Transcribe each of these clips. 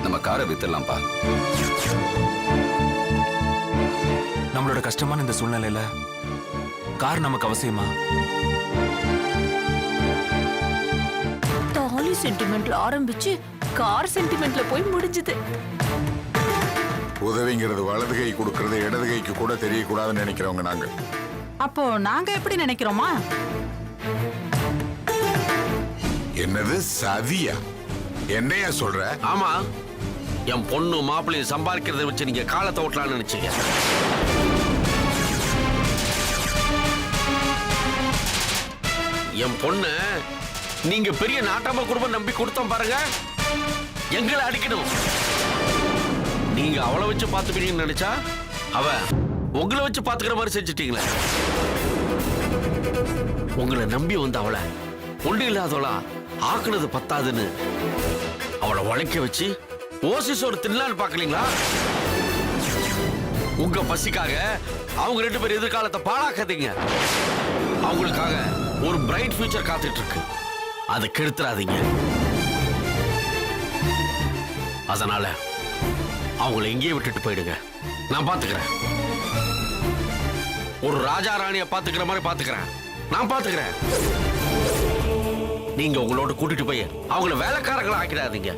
நம்ம காரை வித்துடலாம்ப்பா. நம்மளோட கஷ்டமான இந்த சூழ்நிலையில கார் நமக்கு அவசியமா? தாலி சென்டிமெண்ட்ல ஆரம்பிச்சு கார் சென்டிமெண்ட்ல போய் முடிஞ்சது. உதவிங்கிறது வலது கை கொடுக்கறது இடது கைக்கு கூட தெரியக்கூடாதுன்னு நினைக்கிறவங்க நாங்க. அப்போ நாங்க எப்படி நினைக்கிறோமா? என்னது சதியா? என்னையா சொல்ற? ஆமா, என் பொண்ணு மாப்பிள்ளைய சம்பாதிக்கிறத வச்சு நீங்க காலத்தை ஓட்டலாம்னு நினைச்சீங்க. என் பொண்ணு நீங்க பெரிய நாட்டாம குடும்பம் நம்பி கொடுத்தோம் பாருங்க, எங்களை அடிக்கணும். நீங்க அவளை வச்சு பாத்துப்பீங்கன்னு நினைச்சா அவ உங்களை வச்சு பாத்துக்கிற மாதிரி செஞ்சுட்டீங்களே. உங்களை நம்பி வந்து அவளை ஒண்ணு இல்லாதவளா ஆக்குனது பத்தாதுன்னு அவளை உழைக்க வச்சு ஓசிஸ் ஒரு தின்னான்னு பாக்கலீங்களா? உங்க பசிக்காக அவங்க 2 பேர் எதிர்காலத்தை பாழாக்காதீங்க. அவங்களுக்காக ஒரு பிரைட் ஃபியூச்சர் காத்துட்டு இருக்கு, அதை கெடுத்துறாதீங்க. அதனால அவங்கள எங்கேயே விட்டுட்டு போயிடுங்க, நான் பாத்துக்கிறேன். ஒரு ராஜா ராணிய பாத்துக்கிற மாதிரி பாத்துக்கிறேன், நான் பாத்துக்கிறேன். நீங்க உங்களோட கூட்டிட்டு போய் அவங்கள வேலைக்காரங்களை ஆக்கிடாதீங்க.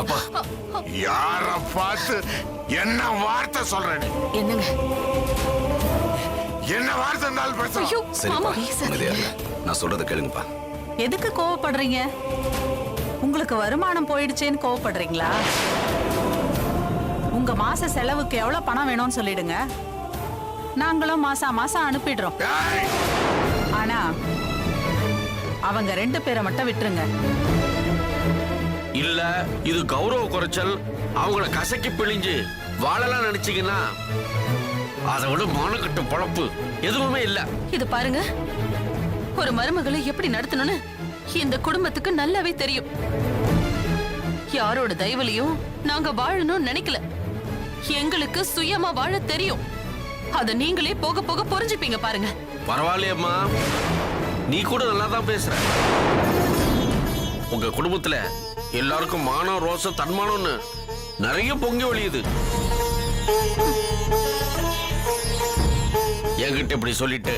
அப்பா, யார பார்த்து என்ன வார்த்தை சொல்றேன்? என்னங்க? என்ன வார்த்தை இருந்தாலும் பேச. நான் சொல்றத கேளுங்கப்பா. எதுக்கு கோவப்படுறீங்க? உங்களுக்கு வருமானம் போயிடுச்சேன்னு கோவப்படுறீங்களா? உங்க மாச செலவுக்கு எவ்வளவு பணம் வேணும்னு சொல்லிடுங்க, நாங்களும் மாசம் அனுப்பிடுறோம். ஆனா அவங்க 2 பேரை மட்டும் விட்டுருங்க. இல்ல இது கௌரவ குறைச்சல், அவங்கள கசக்கி பிழிஞ்சு வாழலாம் நினைச்சீங்கன்னா அதை விட மானக்கட்ட பொழப்பு எதுவுமே இல்ல. இது பாருங்க, ஒரு மருமகளை எப்படி நடத்தணும்னு இந்த குடும்பத்துக்கு நல்லாவே தெரியும். யாரோட தயவுலையும் நாங்க வாழணும்னு நினைக்கல. எங்களுக்கு சுயமா வாழ தெரியும். அத நீங்களே போக போக புரிஞ்சுப்பீங்க பாருங்க. பரவாயில்லையம்மா, நீ கூட நல்லா தான் பேசுற. உங்க குடும்பத்துல எல்லாருக்கும் மானம் ரோசம் தன்மானம்னு நிறைய பொங்கி ஒழியுது. என்கிட்ட இப்படி சொல்லிட்டு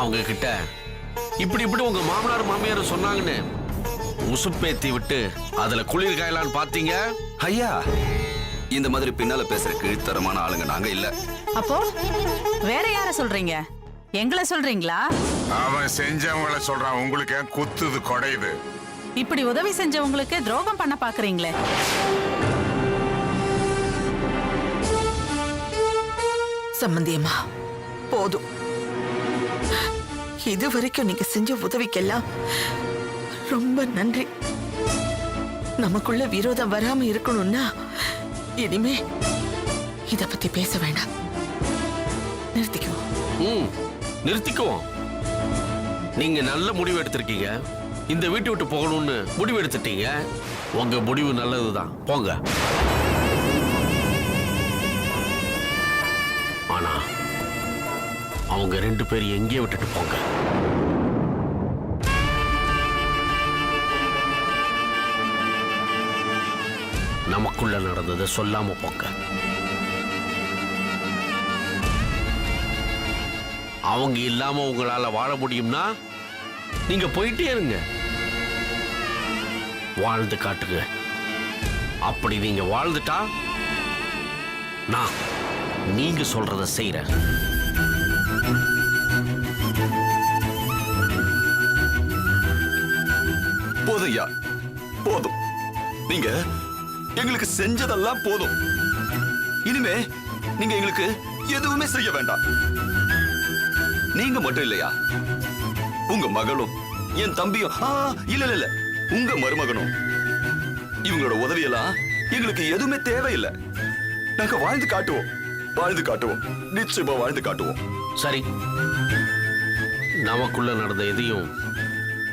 அவங்க கிட்ட இப்படி உங்க மாமனார் மாமியார் சொன்னாங்கன்னு உசுப்பேத்தி விட்டு அதுல குளிர் காயலான்னு பாத்தீங்க. ஐயா, இந்த மாதிரி பின்னால பேசுற கீழ்த்தரமான ஆளுங்க நாங்க இல்ல. அப்போ வேற யார சொல்றீங்க? எங்களை சொல்றீங்களா? அவன் செஞ்சவங்கள சொல்றான். உங்களுக்கு ஏன் குத்துது கொடையுது? இப்படி உதவி செஞ்சவங்களுக்கு துரோகம் பண்ண பாக்குறீங்களே. சம்பந்தியம்மா, போதும். இது வரைக்கும் நீங்க செஞ்ச உதவிக்கெல்லாம் ரொம்ப நன்றி. நமக்குள்ள விரோதம் வராம இருக்கணும்னா இனிமே இத பத்தி பேச வேண்டாம். நிறுத்திக்குவோம். நிறுத்திக்குவோம். நீங்க நல்ல முடிவு எடுத்திருக்கீங்க. இந்த வீட்டை விட்டு போகணும்னு முடிவு எடுத்துட்டீங்க. உங்க முடிவு நல்லதுதான், போங்க. ஆனா அவங்க 2 பேரும் எங்கேயே விட்டுட்டு போங்க. நமக்குள்ள நடந்ததை சொல்லாம போங்க. அவங்க இல்லாம உங்களால வாழ முடியும்னா நீங்க போயிட்டே இருங்க, வாழ்ந்து காட்டுங்க. அப்படி நீங்க வாழ்ந்துட்டா நான் நீங்க சொல்றத செய்றேன். போதையா, போதும். நீங்க எங்களுக்கு செஞ்சதெல்லாம் போதும். இனிமே நீங்க எங்களுக்கு எதுவுமே செய்ய வேண்டாம். நீங்க மட்டும் இல்லையா, உங்க மகளும் என் தம்பியும், இல்ல உங்க மருமகனும், இவங்களோட உதவியெல்லாம் எங்களுக்கு எதுவுமே தேவையில்லை. நாங்க வாழ்ந்து காட்டுவோம், நிச்சயமா வாழ்ந்து காட்டுவோம். சரி, நமக்குள்ள நடந்த எதையும்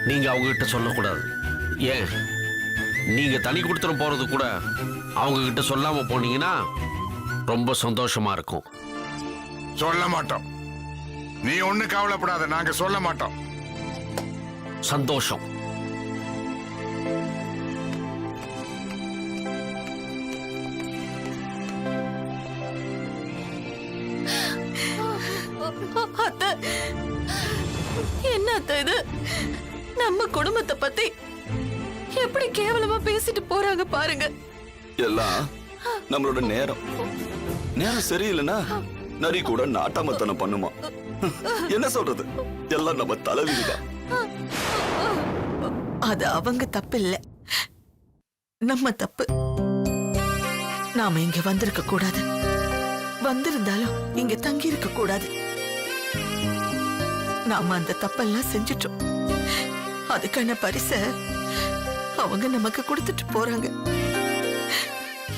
நீங்க அவங்க கிட்ட சொல்லக்கூடாது. ஏன், நீங்க தனி கொடுத்துட்டு போறது கூட அவங்க கிட்ட சொல்லாம போனீங்கன்னா ரொம்ப சந்தோஷமா இருக்கும். சொல்ல மாட்டோம். நீ ஒண்ணு கவலைப்படாத, நாங்க சொல்ல மாட்டோம். சந்தோஷம். அத்தை, என்ன அத்தை இது? நம்ம குடும்பத்தை பத்தி எப்படி கேவலமா பேசிட்டு போறாங்க பாருங்க. எல்லாம் நம்மளோட நேரம் சரியில்லைன்னா நரி கூட நாட்டாமத்தனம் பண்ணுமா? என்ன சொல்றது? எல்லாம் நம்ம தலைவிதிதான். அது அவங்க தப்பு இல்ல, நம்ம தப்பு. நாம இங்க வந்திருக்க கூடாது, வந்திருந்தாலும் இங்க தங்கி இருக்க கூடாது. நாம அந்த தப்பெல்லாம் செஞ்சிட்டோம். அதுக்கான பரிச அவங்க நமக்கு கொடுத்துட்டு போறாங்க.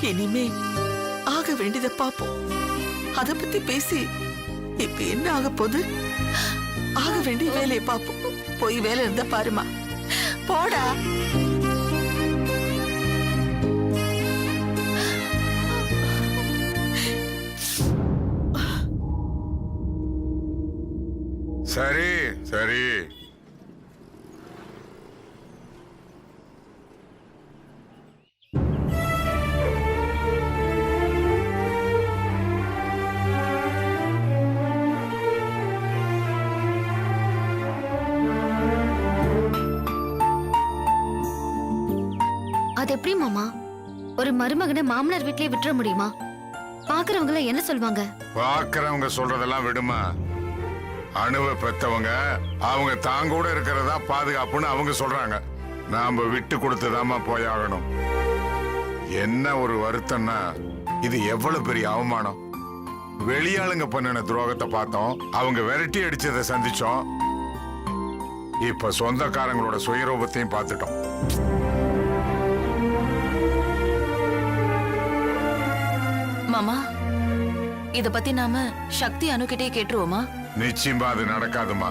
இனிமே ஆக வேண்டியதை பாப்போம். அத பத்தி பேசி இப்ப என்ன ஆக போகுது? ஆக வேண்டிய வேலையை பாப்போம். போய் வேலை இருந்தா பாருமா, போடா. சரி சரி, அது எப்படி மாமா? ஒரு மருமகனை மாமனார் வீட்லயே விட்டுற முடியுமா? பாக்குறவங்க என்ன சொல்வாங்க? பாக்குறவங்க சொல்றதெல்லாம் விடுமா. அணுவை பெத்தவங்க அவங்க தாங்கூட இருக்கிறதா பாதுகாப்புன்னு அவங்க சொல்றாங்க. நாம விட்டு கொடுத்துதாமா போயாகணும். என்ன ஒரு வருத்தம்னா, இது எவ்வளவு பெரிய அவமானம். வெளியாளுங்க பண்ணின துரோகத்தை பார்த்தோம், அவங்க விரட்டி அடிச்சதை சந்திச்சோம். இப்ப சொந்தக்காரங்களோட சுயரூபத்தையும் பார்த்துட்டோம். மாமா, இத பத்தி நாம சக்தி அணுகிட்டே கேட்டுருவோமா? நிச்சயமா அது நடக்காதுமா.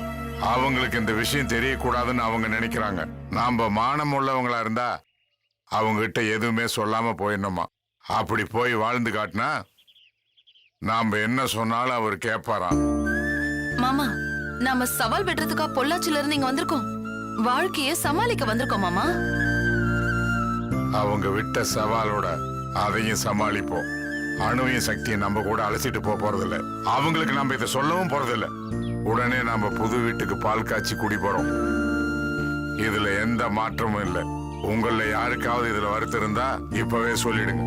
அவங்களுக்கு இந்த விஷயம் தெரியக்கூடாதுன்னு அவங்க நினைக்கிறாங்க. நாம மானம் உள்ளவங்களா இருந்தா அவங்க கிட்ட எதுவுமே சொல்லாம போயிடணுமா. அப்படி போய் வாழ்ந்து காட்டினா நாம என்ன சொன்னாலும் அவர் கேட்பாராம். மாமா, நாம சவால் வெட்டுறதுக்கா பொள்ளாச்சில இருந்து இங்க வந்திருக்கோம்? வாழ்க்கைய சமாளிக்க வந்திருக்கோம் மாமா. அவங்க விட்ட சவாலோட அதையும் சமாளிப்போம். அணுவையும் சக்தியும் நம்ம கூட அலசிட்டு போறதில்ல. அவங்களுக்கு நம்ம இதை சொல்லவும் போறதில்ல. உடனே நம்ம புது வீட்டுக்கு பால் காய்ச்சி குடி போறோம். இதுல எந்த மாற்றமும் இல்லை. உங்கள யாருக்காவது இதுல வருத்தம் இருந்தா இப்பவே சொல்லிடுங்க.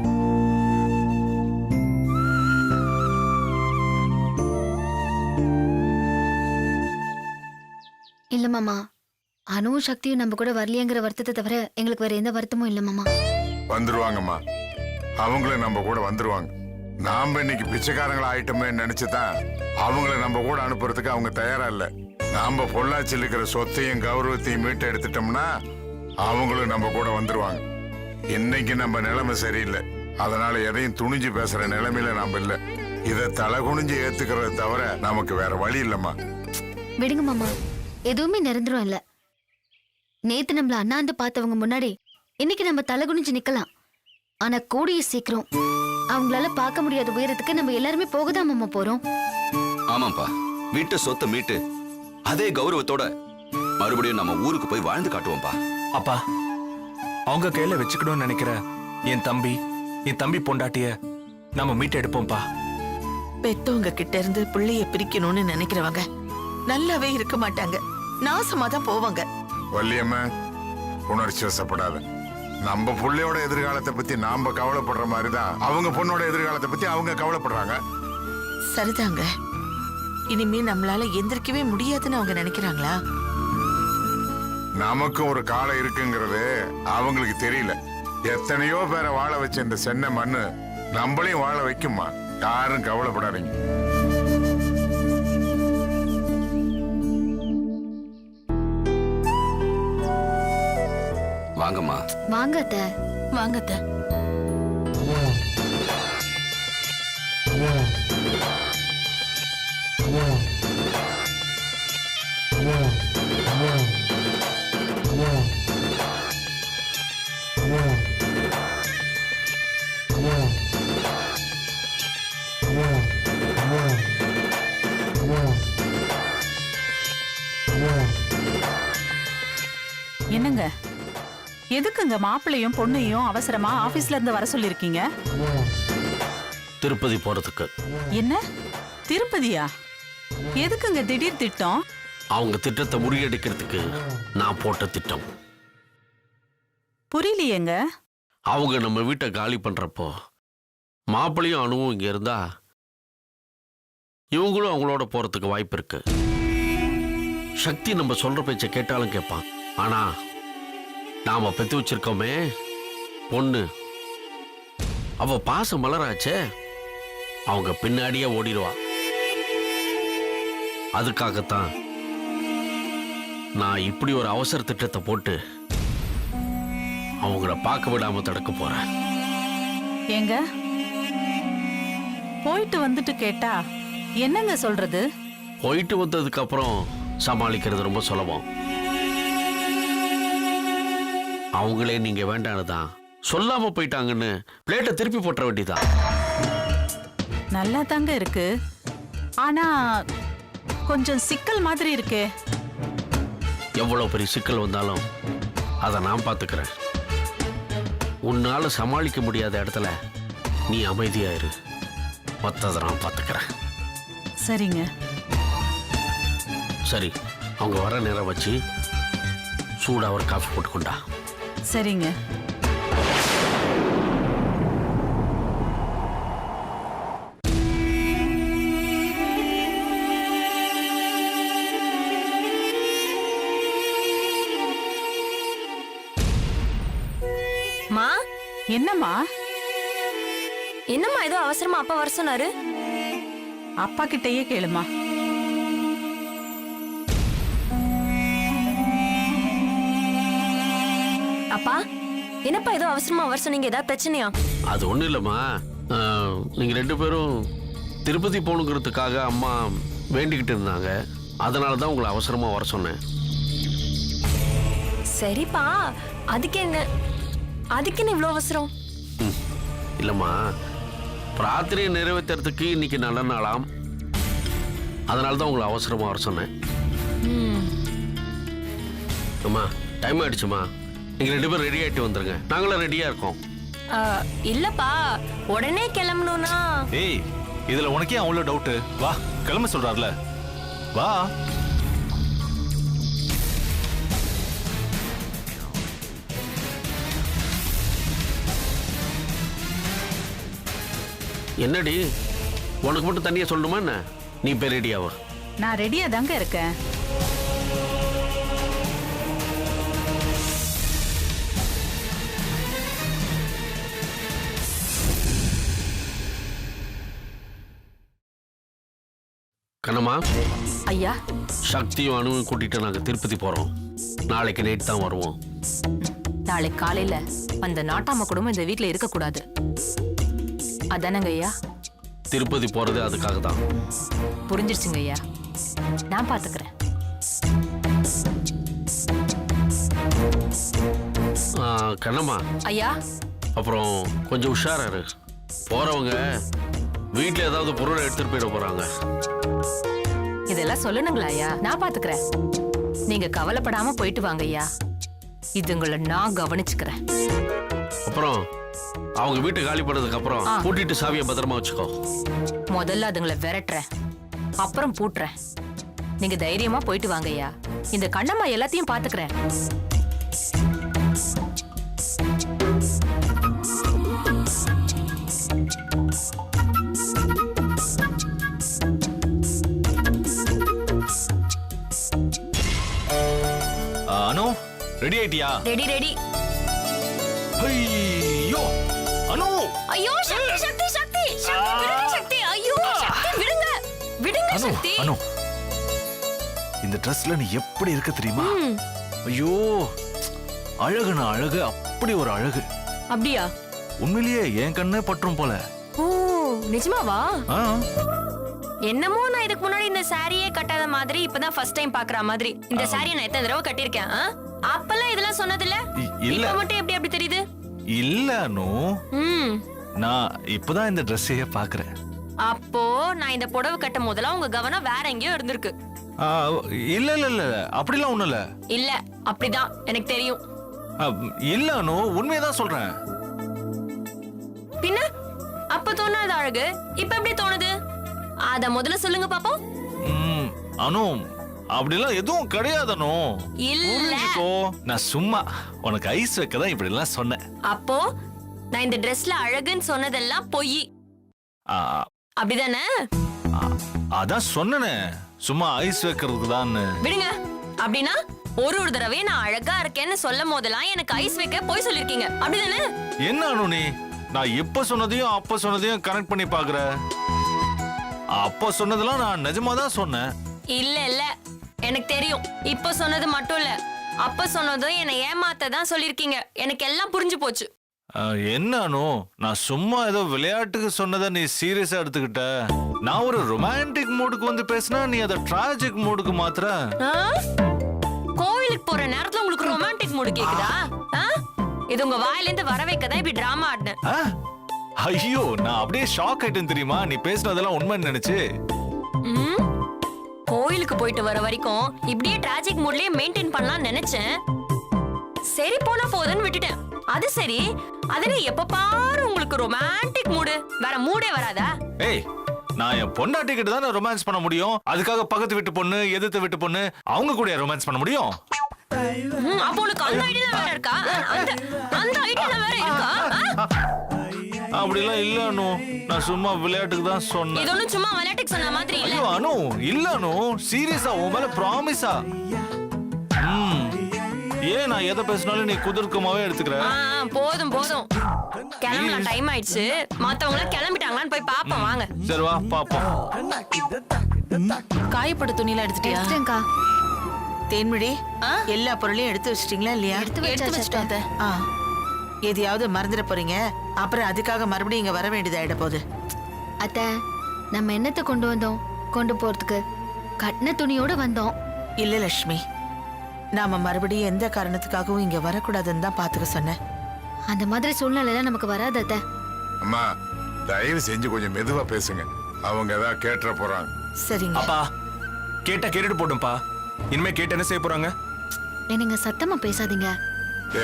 இல்ல மாமா, அணுவும் சக்தியும் நம்ம கூட வரலையேங்கிற வருத்தத்தை தவிர எங்களுக்கு வேற எந்த வருத்தமும் இல்ல மாமா. வந்துருவாங்கம்மா, அவங்களும் நம்ம கூட வந்துருவாங்க. நாம இன்னைக்கு பிச்சைக்காரங்களா ஆயிட்டோமே நினைச்சுதான் அவங்கள நம்ம கூட அனுப்புறதுக்கு அவங்க தயாரா இல்ல. நாம பொள்ளாச்சியில் இருக்கிற சொத்தையும் கௌரவத்தையும் மீட்டு எடுத்துட்டோம்னா அவங்களும் நம்ம கூட வந்துருவாங்க. இன்னைக்கு நம்ம நிலைமை சரியில்லை, அதனால எதையும் துணிஞ்சு பேசுற நிலைமையில நாம இல்ல. இதை தலை குனிஞ்சு ஏத்துக்கிறத தவிர நமக்கு வேற வழி இல்லம்மா. விடுங்க மாமா, எதுவுமே நிரந்தரம் இல்ல. நேத்து நம்மள அண்ணாந்து பார்த்தவங்க முன்னாடி இன்னைக்கு நம்ம தலை குனிஞ்சு நிக்கலாம். ஆனா கூடிய சீக்கிரம் அவங்களால பார்க்க முடியாத உயரத்துக்கு நம்ம எல்லாருமே போகதான் மாமா போறோம். ஆமாப்பா, வீட்டு சொத்தை மீட்டு அதே கௌரவத்தோட மறுபடியும் நம்ம ஊருக்கு போய் வாழ்ந்து காட்டுவோம்பா. அப்பா, அவங்க கையில வச்சுக்கணும்னு நினைக்கிற என் தம்பி பொண்டாட்டிய நாம மீட்டு எடுப்போம்ப்பா. பெத்தவங்க கிட்ட இருந்து பிள்ளைய பிரிக்கணும்னு நினைக்கிறவங்க நல்லாவே இருக்க மாட்டாங்க, நாசமா தான் போவாங்க. வள்ளியம்மா, உணர்ச்சி வசப்படாத. நம்ம புள்ளையோட எதிர்காலத்தை பத்தி நாம கவலைப்படுற மாதிரிதான் அவங்க பொண்ணோட எதிர்காலத்தை பத்தி அவங்க கவலைப்படுறாங்க. சரிதாங்க. இனிமே நம்மளால எந்திரிக்கவே முடியாதுன்னு அவங்க நினைக்கிறாங்களா? நமக்கும் ஒரு காலம் இருக்குங்கிறது அவங்களுக்கு தெரியல. எத்தனையோ பேரை வாழ வச்ச இந்த சென்னை மண்ணு நம்மளையும் வாழ வைக்குமா. யாரும் கவலைப்படாதீங்க. வாங்கம்மா. வாங்க அத்தை. வாங்க அத்தை. என்னங்க எதுக்குங்க மாப்பிள்ளையும் பொண்ணையும் அவசரமா ஆபீஸ்ல இருந்து வர சொல்லிருக்கீங்க? திருப்பதி போறதுக்கு. என்ன திருப்பதியா? எதுக்குங்க திடீர் திட்டம்? அவங்க திட்டத்தை முறியடிக்கிறதுக்கு நான் போட்ட திட்டம். புரியலையேங்க. அவங்க நம்ம வீட்டை காலி பண்றப்போ மாப்பிள்ளையும் அணுவும் இங்க இருந்தா இவங்களும் அவங்களோட போறதுக்கு வாய்ப்பு இருக்கு. சக்தி நம்ம சொல்ற பேச்ச கேட்டாலும் கேட்பான். ஆனா நாம பெத்து வச்சிருக்கோமே பொண்ணு, அவ பாச மலராச்சே, அவங்க பின்னாடியே ஓடிடுவா. அதுக்காகத்தான் நான் இப்படி ஒரு அவசர திட்டத்தை போட்டு அவங்கள பார்க்க விடாம தடுக்க போறேன். ஏங்க போயிட்டு வந்துட்டு கேட்டா என்னங்க சொல்றது? போயிட்டு வந்ததுக்கு அப்புறம் சமாளிக்கிறது ரொம்ப சுலபம். அவங்களே நீங்க வேண்டானதான் சொல்லாம போயிட்டாங்கன்னு பிளேட்டை திருப்பி போட்ட வேண்டியதான். நல்லா தாங்க இருக்கு, ஆனா கொஞ்சம் சிக்கல் மாதிரி இருக்கே. எவ்வளவு பெரிய சிக்கல் வந்தாலும் அதை நான் பார்த்துக்கிறேன். உன்னால சமாளிக்க முடியாத இடத்துல நீ அமைதியாயிரு, மற்றதை நான் பார்த்துக்கிறேன். சரிங்க. சரி, அவங்க வர நேரம் வச்சு சூடா ஒரு காஃபி போட்டுக்கொண்டா. சரிங்க. மா, என்னம்மா? என்னம்மா ஏதோ அவசரமா அப்பா வர சொன்னாரு? அப்பா கிட்டயே கேளுமா. அப்பா, என்னப்பா ஏதோ அவசரமா வர சொன்னீங்க? ஏதாவது பிரச்சனையா? அது ஒண்ணும் இல்லம்மா, நீங்க 2 பேரும் திருப்பதி போகணுங்கிறதுக்காக அம்மா வேண்டிக்கிட்டு இருந்தாங்க. அதனால தான் உங்களை அவசரமா வர சொன்னேன். சரிப்பா, அதுக்கு என்ன இவ்வளோ அவசரம்? இல்லம்மா, பிரார்த்தனையை நிறைவேற்றுறதுக்கு இன்னைக்கு நல்ல நாளாம். அதனால தான் உங்களை அவசரமா வர சொன்னேன். அம்மா, டைம் ஆயிடுச்சுமா, நீங்க 2 பேரும் ரெடி ஆயிட்டு வந்துருங்க. நாங்களும் ரெடியா இருக்கோம். இல்லப்பா, உடனே கிளம்பணும்னா. ஏய், இதுல உனக்கே அவ்வளவு டவுட்? வா, கிளம்ப சொல்றாருல, வா. என்னடி, உனக்கு மட்டும் தனியா சொல்லணுமா என்ன? நீ போய் ரெடியாவா? நான் ரெடியா தாங்க இருக்கேன். கண்ணம்மா, ஐயா, சக்தியும் அணுவும் கூட்டிட்டு நாங்க திருப்பதி போறோம். நாளைக்கு நைட் தான் வருவோம். நாளைக்கு காலையில அந்த நாட்டாம குடும்பம் இந்த வீட்டுல இருக்க கூடாது, அதானங்க ஐயா? திருப்பதி போறது அதுக்காக தான். புரிஞ்சிருச்சுங்க ஐயா, நான் பாத்துக்கிறேன். கண்ணம்மா ஐயா, அப்புறம் கொஞ்சம் உஷாரா இரு. போறவங்க வீட்டுல ஏதாவது பொருளை எடுத்துட்டு போயிட போறாங்க. இதெல்லாம் சொல்லணுங்களா ஐயா? நான் பாத்துக்கிறேன், நீங்க கவலைப்படாம போயிட்டு வாங்க ஐயா. இதுங்களை நான் கவனிச்சுக்கிறேன். அப்புறம் அவங்க வீட்டு காலி பண்ணதுக்கு அப்புறம் பூட்டிட்டு சாவியை பத்திரமா வச்சுக்கோ. முதல்ல அதுங்களை விரட்டுறேன், அப்புறம் பூட்டுறேன். நீங்க தைரியமா போயிட்டு வாங்க ஐயா. இந்த கண்ணம்மா எல்லாத்தையும் பாத்துக்கிறேன். அனு, ரெடி ஆயிட்டியா? Ready ready. ஐயோ அனு, ஐயோ சக்தி சக்தி சக்தி சக்தி, விடுங்க சக்தி. ஐயோ சக்தி, விடுங்க விடுங்க அனு, சக்தி. அனு, இந்த ட்ரெஸ்ல நீ எப்படி இருக்க தெரியுமா? ஐயோ, அழகுனா அழகு, அப்படி ஒரு அழகு. அப்படியா? உண்மையிலேயே என் கண்ணே பற்றும் போல. ஓ, நிஜமாவா? ஆ, என்னமோ நான் இதுக்கு முன்னாடி இந்த சாரியே கட்டாத மாதிரி இப்பதான் ஃபர்ஸ்ட் டைம் பாக்குற மாதிரி. இந்த சாரியை நான் எத்தனை தடவை கட்டியிருக்கேன்? அப்பெல்லாம் இதெல்லாம் சொன்னதில்ல, இல்ல. இப்ப மட்டும் எப்படி அப்படி தெரியுது? இல்ல அனு, நான் இப்பதான் இந்த ட்ரெஸ்ஸையே பாக்குறேன். அப்போ நான் இந்த புடவை கட்டும் போதெல்லாம் உங்க கவனம் வேற எங்கேயோ இருந்திருக்கு. ஆ, இல்ல இல்ல இல்ல அப்படிலாம் ஒண்ணும் இல்ல. இல்ல அப்படிதான் எனக்கு தெரியும். ஆ, இல்ல அனு, உண்மையதான் சொல்றேன். பின்ன அப்ப தோணாத அழகு இப்ப எப்படி தோணுது? அத முதல்ல சொல்லுங்க பாப்போம். அனு, அப்படிலாம் எதுவும் கிடையாது அனு. இல்ல. புரிஞ்சுக்கோ, நான் சும்மா உனக்கு ஐஸ் வைக்க தான் இப்படி எல்லாம் சொன்னேன். அப்போ நான் இந்த ட்ரெஸ்ல அழகுன்னு சொன்னதெல்லாம் பொய் ஆ, அப்படிதானே? அதான் சொன்னனே, சும்மா ஐஸ் வைக்கிறதுக்கு தான். விடுங்க. அப்படின்னா ஒரு தடவை நான் அழகா இருக்கேன்னு சொல்லும் போதெல்லாம் எனக்கு ஐஸ் வைக்க போய் சொல்லிருக்கீங்க அப்படிதானே? என்ன அனு நீ, நான் இப்ப சொன்னதையும் அப்ப சொன்னதையும் கனெக்ட் பண்ணி பாக்குற? அப்ப சொன்னதெல்லாம் நான் நிஜமா தான் சொன்னேன். இல்ல இல்ல எனக்கு தெரியும். இப்ப சொன்னது மட்டும் இல்ல, அப்ப சொன்னதும் என்னை ஏமாத்த தான் சொல்லிருக்கீங்க. எனக்கு எல்லாம் புரிஞ்சு போச்சு. என்ன அனு, நான் சும்மா ஏதோ விளையாட்டுக்கு சொன்னதை நீ சீரியஸா எடுத்துக்கிட்ட. நான் ஒரு ரொமான்டிக் மூடுக்கு வந்து பேசினா நீ அதை டிராஜிக் மூடுக்கு மாத்துற. ஆ? கோவிலுக்கு போற நேரத்துல உங்களுக்கு ரொமான்டிக் மூடு கேக்குதா? ஆ? இது உங்க வாயில இருந்து வர வைக்கதான் இப்படி டிராமா ஆடினேன். ஆ? ஐயோ, நான் அப்படியே ஷாக் ஆயிட்டேன் தெரியுமா, நீ பேசுனதெல்லாம் உண்மைன்னு நினைச்சு. ம்? கோயிலுக்கு போயிட்டு வர வரைக்கும் இப்படியே டிராஜிக் மூட்லயே மெயின்டைன் பண்ணலாம்னு நினைச்சேன். சரி போனா போதுன்னு விட்டுட்டேன். அது சரி, அதுல எப்ப பாரு உங்களுக்கு ரொமான்டிக் மூடு, வேற மூடே வராதா? ஏய், நான் என் பொண்டாட்டி கிட்ட தானே ரொமான்ஸ் பண்ண முடியும். அதுக்காக பக்கத்து வீட்டு பொண்ணு எதிர்த்து வீட்டு பொண்ணு அவங்க கூட ரொமான்ஸ் பண்ண முடியும்? அப்போ உனக்கு அந்த ஐடியா வேற இருக்கா? அந்த ஐடியா வேற இருக்கா? அப்படிலாம் இல்ல அனு, நான் சும்மா விளையாட்டுக்கு தான் சொன்னேன். இது ஒண்ணும் சும்மா விளையாட்டுக்கு சொன்ன மாதிரி இல்ல. ஐயோ அனு, இல்ல அனு, சீரியஸா உன் மேல ப்ராமிஸா. ஏன் நான் எதை பேசினாலும் நீ குதர்க்கமாவே எடுத்துக்கிற? போதும் போதும், கிளம்பலாம், டைம் ஆயிடுச்சு. மத்தவங்க கிளம்பிட்டாங்களான்னு போய் பாப்போம் வாங்க. சரி வா பாப்போம். காயப்பட துணியில எடுத்துட்டியா? எடுத்துட்டேன்க்கா. தேன்மொழி, எல்லா பொருளையும் எடுத்து வச்சிட்டீங்களா இல்லையா? எடுத்து வச்சிட்டேன். ஆ, எதையாவது மறந்துட போறீங்க, அப்புறம் அதுக்காக மறுபடியும் இங்க வர வேண்டியதாயிட போகுது. அத்தை, நம்ம என்னத்தை கொண்டு வந்தோம்? கொண்டு போறதுக்கு கட்டின துணியோட வந்தோம். இல்ல லட்சுமி, நாம மறுபடியும் எந்த காரணத்துக்காகவும் இங்க வரக்கூடாதுன்னு தான் பாத்துக்க சொன்னேன். அந்த மாதிரி சூழ்நிலை நமக்கு வராது அத்தை. அம்மா, தயவு செஞ்சு கொஞ்சம் மெதுவா பேசுங்க, அவங்க ஏதாவது கேட்டுற போறாங்க. சரிங்க. அப்பா, கேட்டா கேட்டுட்டு போட்டும்பா. இனிமே கேட்டு என்ன செய்ய போறாங்க? என்னங்க சத்தமா பேசாதீங்க.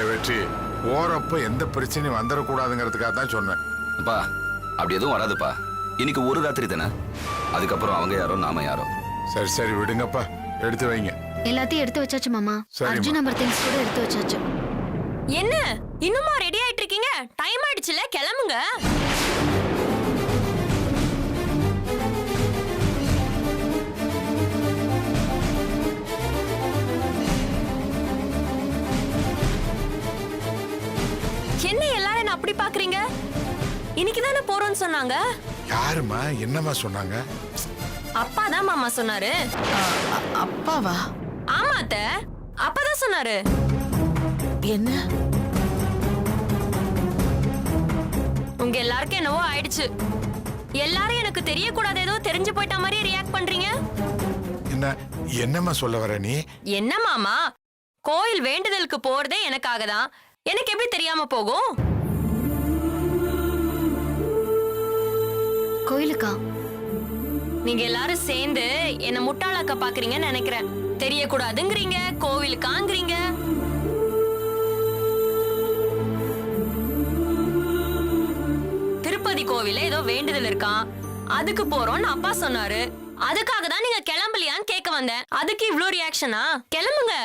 வெற்றி, போறப்ப எந்த பிரச்சனையும் வந்துடக்கூடாதுங்கிறதுக்காக தான் சொன்னேன். அப்பா, அப்படி எதுவும் வராதுப்பா. இன்னைக்கு ஒரு ராத்திரி தானே, அதுக்கப்புறம் அவங்க யாரோ நாம யாரோ. சரி சரி விடுங்கப்பா, எடுத்து வைங்க. எல்லாத்தையும் எடுத்து வச்சாச்சு மாமா. சரிம்மா. அர்ஜுன் நம்பர் திங்ஸ் கூட எடுத்து வச்சாச்சு. என்ன இன்னுமா ரெடி ஆயிட்டு இருக்கீங்க? டைம் ஆயிடுச்சுல, கிளம்புங்க. என்ன எல்லாரும் என்ன அப்படி பாக்குறீங்க? இன்னைக்கு தானே போறோம்னு சொன்னாங்க. யாருமா என்னமா சொன்னாங்க? அப்பா தான் மாமா சொன்னாரு. அப்பாவா? ஆமா அத்தை, அப்பதான் சொன்னாரு. என்ன? உங்க எல்லாருக்கும் என்னவோ ஆயிடுச்சு. எல்லாரும் எனக்கு தெரியக்கூடாது ஏதோ தெரிஞ்சு போயிட்ட மாதிரி ரியாக்ட் பண்றீங்க. என்ன என்னம்மா சொல்ல வர நீ? என்ன மாமா, கோயில் வேண்டுதலுக்கு போறதே எனக்காக தான். எனக்கு எப்படி தெரியாம போகும்? கோயிலுக்கா? நீங்க எல்லாரும் சேர்ந்து என்ன முட்டாளாக்க பாக்குறீங்கன்னு நினைக்கிறேன். தெரியக்கூடாதுங்கிறீங்க, கோவிலுக்காங்கிறீங்க. திருப்பதி கோவில ஏதோ வேண்டுதல் இருக்கான், அதுக்கு போறோம்னு அப்பா சொன்னாரு. அதுக்காக தான் நீங்க கிளம்பலையான்னு கேட்க வந்தேன். அதுக்கு இவ்ளோ ரியாக்ஷனா? கிளம்புங்க.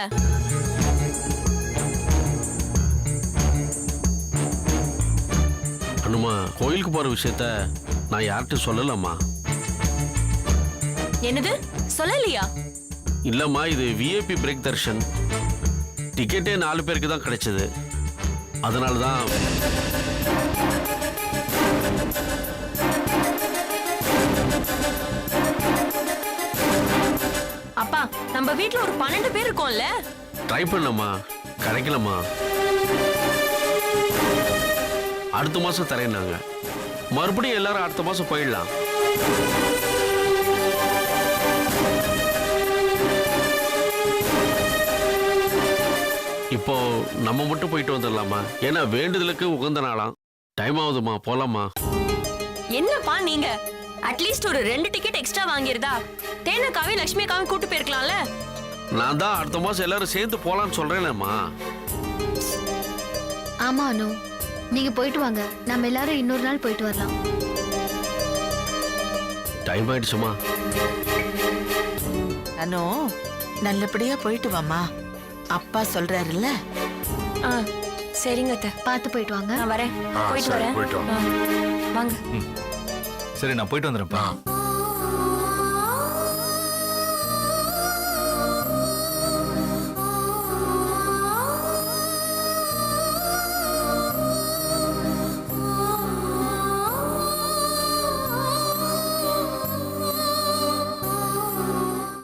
அனுமா, கோயிலுக்கு போற விஷயத்த நான் யார்கிட்ட சொல்லலாமா? என்னது சொல்லலையா? இல்லம்மா, இது விஐபி பிரேக் தர்ஷன். டிக்கெட்டே 4 பேருக்கு தான் கிடைச்சது. அதனால தான். அப்பா, நம்ம வீட்ல ஒரு 12 பேர் இருக்கோம்ல. ட்ரை பண்ணம்மா, கிடைக்கலம்மா. அடுத்த மாசம் தரேன்னாங்க. மறுபடியும் எல்லாரும் அடுத்த மாசம் போயிடலாம். இப்போ நம்ம மட்டும் போயிட்டு வந்துடலாமா? ஏன்னா வேண்டுதலுக்கு உகந்த நாளாம். டைம் ஆகுதுமா, போலாமா? என்னப்பா நீங்க அட்லீஸ்ட் ஒரு 2 டிக்கெட் எக்ஸ்ட்ரா வாங்கிருந்தா தேனக்காவையும் லட்சுமிக்காவையும் கூட்டு போயிருக்கலாம்ல. நான் தான் அடுத்த மாசம் எல்லாரும் சேர்ந்து போலான்னு சொல்றேன்லம்மா. ஆமா அனு, நீங்க போயிட்டு வாங்க, நம்ம எல்லாரும் இன்னொரு நாள் போயிட்டு வரலாம். டைம் ஆயிடுச்சுமா. அனு நல்லபடியா போயிட்டு வாமா, அப்பா சொல்றாருல்ல. ஆ சரிங்க அத்தை, பார்த்து போயிட்டு வாங்க. நான் வரேன். ஆ, போயிட்டு சரி, வரேன். போயிட்டு வாங்க. வாங்க. சரி நான் போயிட்டு வந்துடுறேன்ப்பா.